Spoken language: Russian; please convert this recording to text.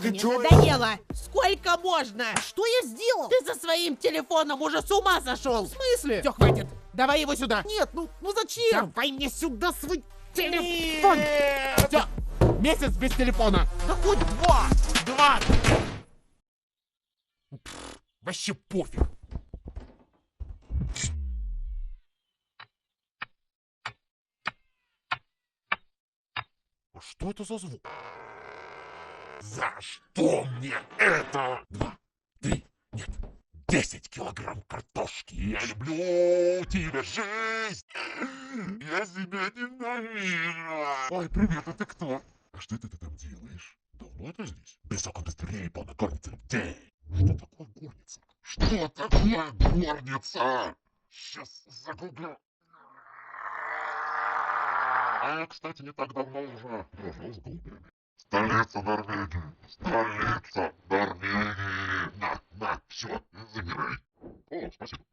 Ты Мне чё? надоело! Сколько можно? Что я сделал? Ты со своим телефоном уже с ума сошел! В смысле? Все, хватит! Давай его сюда! Нет, ну зачем? Давай мне сюда свой телефон! Нет! Все, месяц без телефона! Да хоть два! Два! Вообще пофиг. А что это за звук? За что мне это? 2, 3, нет, 10 килограмм картошки. Я люблю тебя, жизнь. Я себя ненавижу. Ой, привет, это кто? А что это ты там делаешь? Давно ты здесь? Бесок, быстрее, полно горница людей. Что такое горница? Что такое горница? Сейчас загуглю. А я, кстати, не так давно уже дружил с голубями. Столица Норвегии. Столица Норвегии. На, все, забирай. О, спасибо.